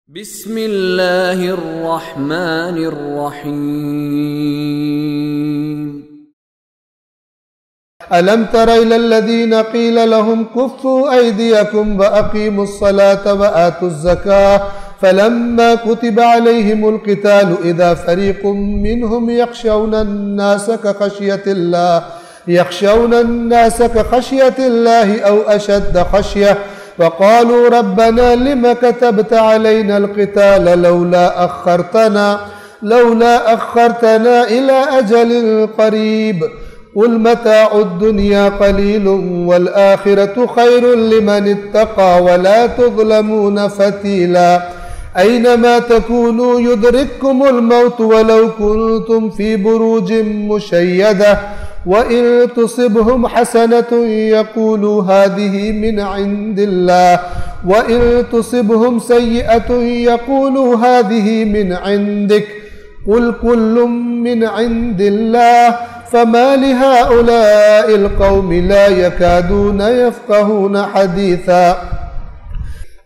بسم اللہ الرحمن الرحیم ألم تر إلى الذين قيل لهم كفوا أيديكم وأقيموا الصلاة وآتوا الزكاة فلما كتب عليهم القتال إذا فريق منهم يخشون الناس كخشية الله أو أشد خشية وقالوا ربنا لما كتبت علينا القتال لولا أخرتنا إلى أجل قريب قل متاع الدنيا قليل والآخرة خير لمن اتقى ولا تظلمون فتيلا أينما تكونوا يدرككم الموت ولو كنتم في بروج مشيدة وإن تصبهم حسنة يقولوا هذه من عند الله وإن تصبهم سيئة يقولوا هذه من عندك قل كل من عند الله فما لهؤلاء القوم لا يكادون يفقهون حديثا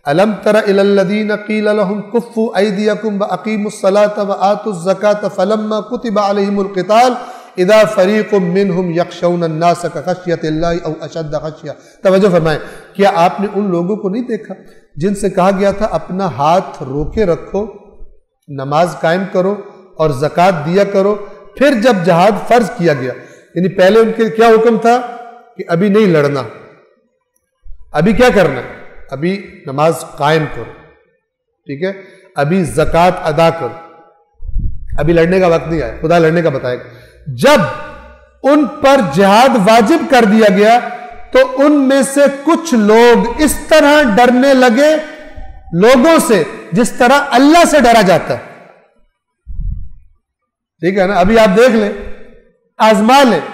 ألم تر إلى الذين قيل لهم كفوا أيديكم وأقيموا الصلاة وآتوا الزكاة فلما كتب عليهم القتال اذا فریق منہم یخشون الناس کخشیۃ اللہ او اشد خشیہ۔ توجہ فرمائیں، کیا آپ نے ان لوگوں کو نہیں دیکھا جن سے کہا گیا تھا اپنا ہاتھ روکے رکھو، نماز قائم کرو اور زکوٰۃ دیا کرو، پھر جب جہاد فرض کیا گیا، یعنی پہلے ان کے کیا حکم تھا کہ ابھی نہیں لڑنا، ابھی کیا کرنا، ابھی نماز قائم کرو، ٹھیک ہے، ابھی زکوٰۃ ادا کرو، ابھی لڑنے کا وقت نہیں آیا، خدا لڑنے کا بتائے گا۔ جب ان پر جہاد واجب کر دیا گیا تو ان میں سے کچھ لوگ اس طرح ڈرنے لگے لوگوں سے جس طرح اللہ سے ڈرا جاتا ہے، ٹھیک ہے نا۔ ابھی آپ دیکھ لیں، آزما لیں،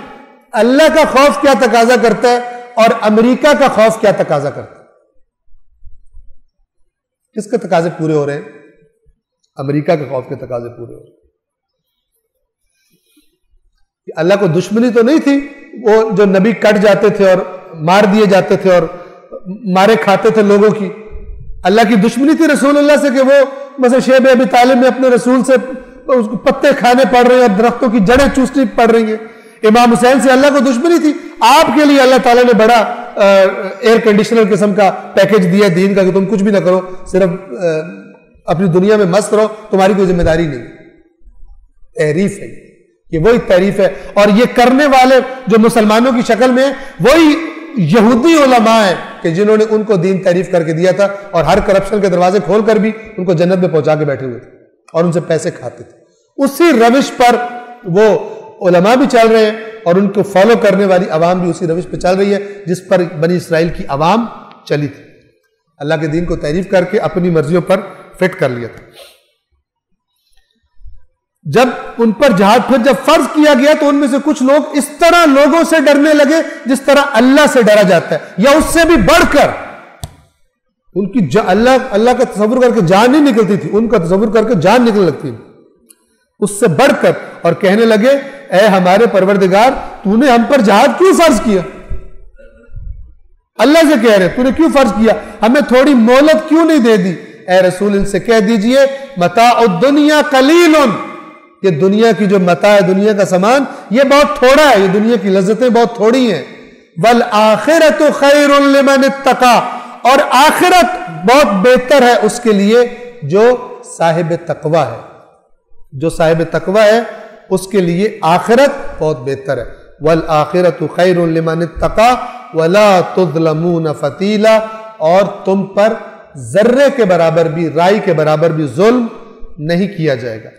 اللہ کا خوف کیا تقاضا کرتا ہے اور امریکہ کا خوف کیا تقاضا کرتا ہے۔ کس کے تقاضے پورے ہو رہے ہیں؟ امریکہ کے خوف کے تقاضے پورے ہو رہے ہیں۔ اللہ کو دشمنی تو نہیں تھی، وہ جو نبی کٹ جاتے تھے اور مار دیے جاتے تھے اور مارے کھاتے تھے لوگوں کی، اللہ کی دشمنی تھی رسول اللہ سے کہ وہ مثلا شیب ابی طالب میں اپنے رسول سے پتے کھانے پڑ رہے ہیں اور درختوں کی جڑیں چوسنی پڑ رہی ہیں۔ امام حسین سے اللہ کو دشمنی تھی، آپ کے لیے اللہ تعالیٰ نے بڑا ایئر کنڈیشنر قسم کا پیکج دیا دین کا کہ تم کچھ بھی نہ کرو، صرف اپنی دنیا میں مست رہو، تمہاری کوئی ذمہ داری نہیں۔ تعریف ہے کہ وہی تعریف ہے، اور یہ کرنے والے جو مسلمانوں کی شکل میں وہی یہودی علماء ہیں کہ جنہوں نے ان کو دین تعریف کر کے دیا تھا اور ہر کرپشن کے دروازے کھول کر بھی ان کو جنت میں پہنچا کے بیٹھے ہوئے تھے اور ان سے پیسے کھاتے تھے۔ اسی روش پر وہ علماء بھی چل رہے ہیں اور ان کو فالو کرنے والی عوام بھی اسی روش پہ چل رہی ہے جس پر بنی اسرائیل کی عوام چلی تھی۔ اللہ کے دین کو تعریف کر کے اپنی مرضیوں پر فٹ کر لیا تھا۔ جب ان پر جہاد پھر جب فرض کیا گیا تو ان میں سے کچھ لوگ اس طرح لوگوں سے ڈرنے لگے جس طرح اللہ سے ڈرا جاتا ہے، یا اس سے بھی بڑھ کر۔ ان کی اللہ کا تصور کر کے جان نہیں نکلتی تھی، ان کا تصور کر کے جان نکلنے لگتی تھی، اس سے بڑھ کر، اور کہنے لگے اے ہمارے پروردگار تو نے ہم پر جہاد کیوں فرض کیا؟ اللہ سے کہہ رہے تو نے کیوں فرض کیا، ہمیں تھوڑی مہلت کیوں نہیں دے دی؟ اے رسول ان سے کہہ دیجئے متاع الدنیا قلیل، یہ دنیا کی جو متاع ہے، دنیا کا سامان، یہ بہت تھوڑا ہے، یہ دنیا کی لذتیں بہت تھوڑی ہیں۔ والآخرۃ خیر لمن اتقی، اور آخرت بہت بہتر ہے اس کے لیے جو صاحب تقوی ہے، جو صاحب تقوی ہے اس کے لیے آخرت بہت بہتر ہے۔ والآخرۃ خیر لمن اتقی ولا تظلمون فتیلا، اور تم پر ذرے کے برابر بھی، رائی کے برابر بھی ظلم نہیں کیا جائے گا۔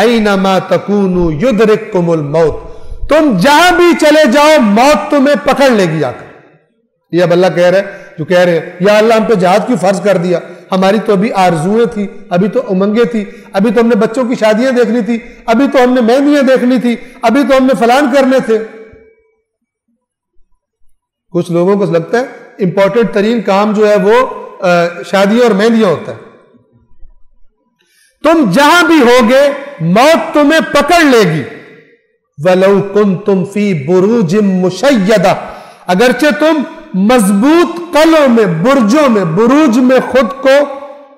اینما تکونوا یدرککم الموت، تم جہاں بھی چلے جاؤ موت تمہیں پکڑ لے گی آ کر۔ یہ اب اللہ کہہ رہے جو کہہ رہے یا اللہ ہم پہ جہاد کیوں فرض کر دیا، ہماری تو ابھی آرزویں تھی، ابھی تو امنگیں تھی، ابھی تو ہم نے بچوں کی شادیاں دیکھنی تھی، ابھی تو ہم نے مہندیاں دیکھنی تھی، ابھی تو ہم نے فلان کرنے تھے۔ کچھ لوگوں کو لگتا ہے امپورٹنٹ ترین کام جو ہے وہ شادیاں اور مہندیاں ہوتا ہے۔ تم جہاں بھی ہوگے موت تمہیں پکڑ لے گی۔ وَلَوْ كُنْتُمْ فِي بُرُوجٍ مُشَيَّدَةٍ، اگرچہ تم مضبوط قلعوں میں، برجوں میں، بروج میں خود کو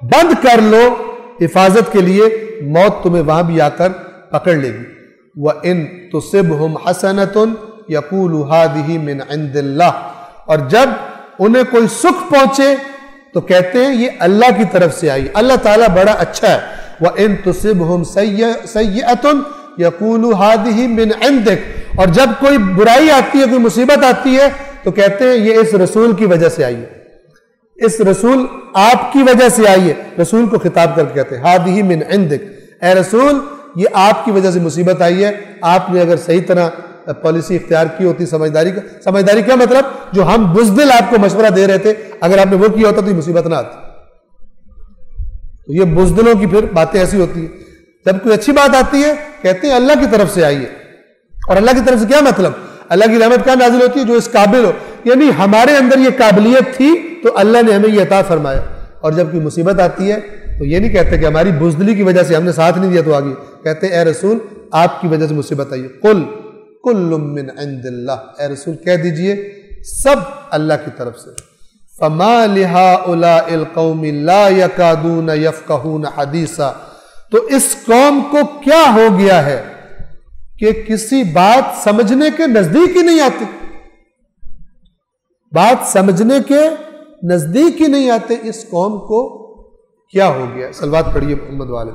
بند کر لو حفاظت کے لیے، موت تمہیں وہاں بھی آ کر پکڑ لے گی۔ وَإِن تُصِبْهُمْ حَسَنَةٌ يَقُولُ هَذِهِ مِنْ عِنْدِ اللَّهِ، اور جب انہیں کوئی سکھ پہنچے تو کہتے ہیں یہ اللہ کی طرف سے آئی، اللہ تعالیٰ بڑا اچھا ہے۔ وَإِن تُصِبْهُمْ سَيِّئَةٌ يَقُولُ هَذِهِ مِنْ عِنْدِكَ، اور جب کوئی برائی آتی ہے، کوئی مصیبت آتی ہے تو کہتے ہیں یہ اس رسول کی وجہ سے آئی ہے، اس رسول آپ کی وجہ سے آئی ہے۔ رسول کو خطاب کر کے کہتے ہیں هَذِهِ مِنْ عِنْدِكَ، اے رسول یہ آپ کی وجہ سے مصیبت آئی ہے، آپ نے اگر صحیح طرح پالیسی اختیار کی ہوتی سمجھداری کا مطلب جو ہم بزدل آپ کو مشورہ دے رہے تھے، اگر آپ نے وہ کیا ہوتا تو یہ مصیبت نہ آتی۔ تو یہ بزدلوں کی پھر باتیں ایسی ہوتی ہیں، جب کوئی اچھی بات آتی ہے کہتے ہیں اللہ کی طرف سے آئی ہے۔ اور اللہ کی طرف سے کیا مطلب؟ اللہ کی رحمت کیا نازل ہوتی ہے؟ جو اس قابل ہو، یعنی ہمارے اندر یہ قابلیت تھی تو اللہ نے ہمیں یہ عطا فرمایا۔ اور جب کوئی مصیبت آتی ہے تو یہ نہیں کہتے کہ ہماری بزدلی کی وجہ سے ہم نے ساتھ نہیں دیا تو آگے، کہتے ہیں اے رسول آپ کی وجہ سے مصیبت آئی ہے۔ قل کل من عند اللہ، اے رسول کہہ دیجئے سب اللہ کی طرف سے۔ فما لہؤلاء القوم لا یکادون یفقہون حدیثا، تو اس قوم کو کیا ہو گیا ہے کہ کسی بات سمجھنے کے نزدیک ہی نہیں آتے، بات سمجھنے کے نزدیک ہی نہیں آتے، اس قوم کو کیا ہو گیا؟ صلوات پڑھیے محمد والے۔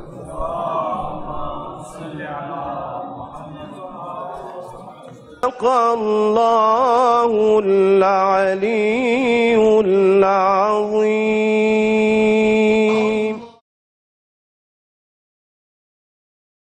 اللہ العلی العظیم۔